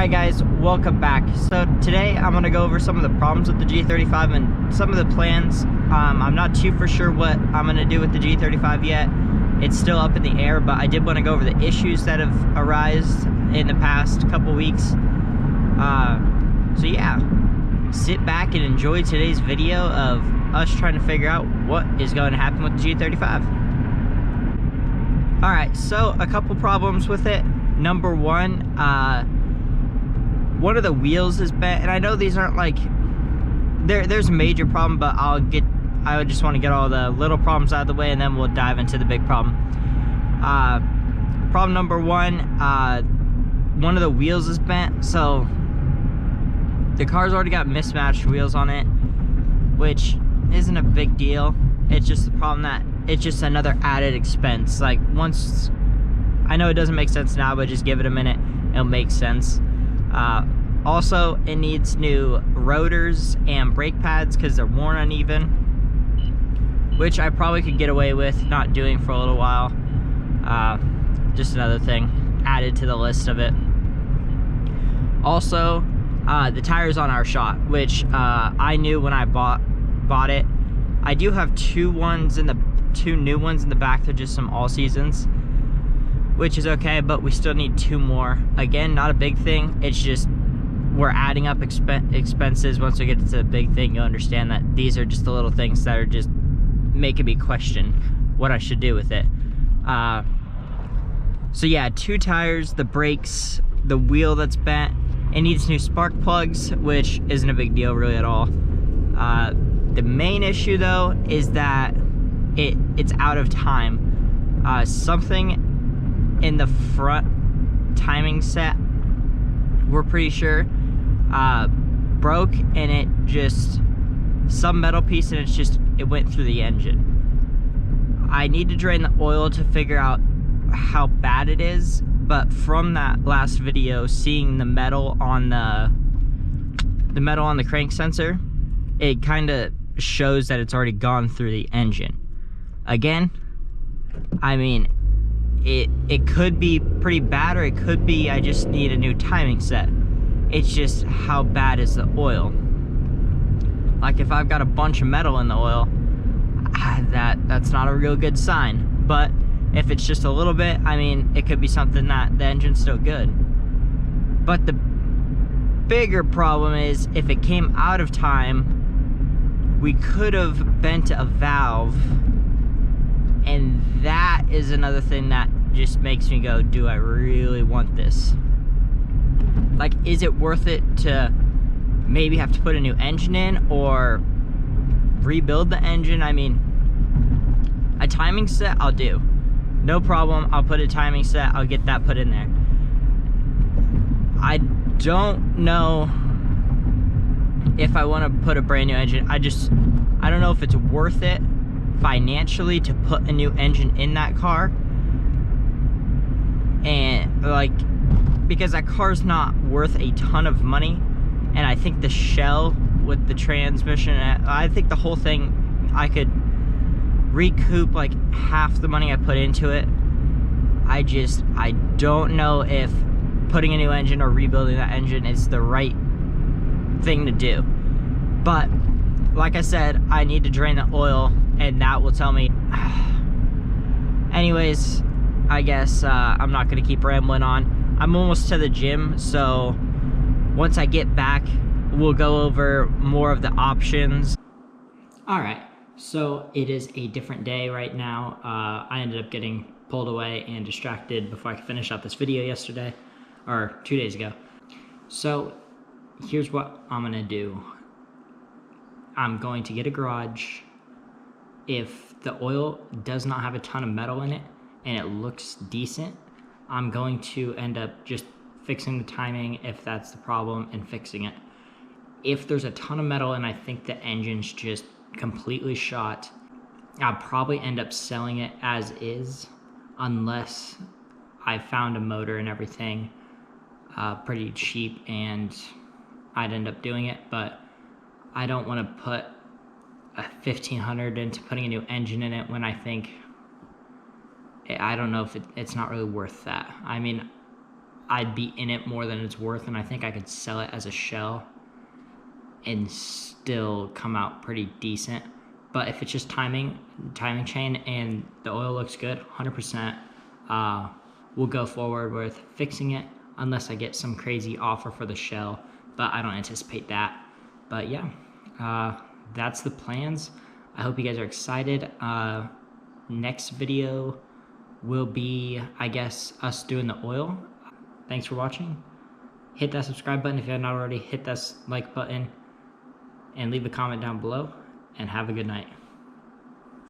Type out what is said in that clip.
Alright guys, welcome back. So today I'm going to go over some of the problems with the G35 and some of the plans. I'm not too for sure what I'm going to do with the G35 yet. It's still up in the air, but I did want to go over the issues that have arisen in the past couple weeks. So yeah, sit back and enjoy today's video of us trying to figure out what is going to happen with the G35. Alright, so a couple problems with it. Number one of the wheels is bent, and I know these aren't like there's a major problem, but I just want to get all the little problems out of the way and then we'll dive into the big problem. Problem number one of the wheels is bent, so the car's already got mismatched wheels on it, which isn't a big deal. It's just the problem that it's just another added expense. Like, once, I know it doesn't make sense now, but just give it a minute, it'll make sense. Also, it needs new rotors and brake pads because they're worn uneven, which I probably could get away with not doing for a little while. Just another thing added to the list of it. Also, the tires on our shot, which I knew when I bought it. I do have two new ones in the back. They're just some all seasons, which is okay, but we still need two more. Again, not a big thing. It's just we're adding up expenses. Once we get to the big thing, you'll understand that these are just the little things that are just making me question what I should do with it. So yeah, two tires, the brakes, the wheel that's bent. It needs new spark plugs, which isn't a big deal really at all. The main issue though is that it's out of time. Something in the front timing set, we're pretty sure, broke, and it just, some metal piece, and it went through the engine. I need to drain the oil to figure out how bad it is, but from that last video, seeing the metal on the crank sensor, it kind of shows that it's already gone through the engine. Again, I mean, it could be pretty bad, or it could be I just need a new timing set. It's just, how bad is the oil? Like, if I've got a bunch of metal in the oil, that's not a real good sign. But if it's just a little bit, I mean, it could be something that the engine's still good. But the bigger problem is, if it came out of time, we could have bent a valve, and that is another thing that just makes me go, do I really want this? Like, is it worth it to maybe have to put a new engine in or rebuild the engine? I mean, a timing set I'll do, no problem. I'll put a timing set, I'll get that put in there. I don't know if I want to put a brand new engine. I don't know if it's worth it financially to put a new engine in that car, and like, because that car's not worth a ton of money, and I think the shell with the transmission, I think the whole thing, I could recoup like half the money I put into it. I don't know if putting a new engine or rebuilding that engine is the right thing to do. But like I said, I need to drain the oil, and that will tell me. Anyways, I guess I'm not gonna keep rambling on. I'm almost to the gym, so once I get back, we'll go over more of the options. Alright, so it is a different day right now. I ended up getting pulled away and distracted before I could finish up this video yesterday, or 2 days ago. So here's what I'm gonna do. I'm going to get a garage. If the oil does not have a ton of metal in it and it looks decent, I'm going to end up just fixing the timing if that's the problem, and fixing it. If there's a ton of metal and I think the engine's just completely shot, I'll probably end up selling it as is, unless I found a motor and everything pretty cheap and I'd end up doing it. But I don't want to put a $1,500 into putting a new engine in it when I think, I don't know if it's not really worth that. I mean, I'd be in it more than it's worth, and I think I could sell it as a shell and still come out pretty decent. But if it's just timing chain and the oil looks good, 100%, we'll go forward with fixing it unless I get some crazy offer for the shell, but I don't anticipate that. But yeah, that's the plans. I hope you guys are excited. Next video will be, I guess, us doing the oil. Thanks for watching. Hit that subscribe button if you have not already. Hit that like button and leave a comment down below, and have a good night.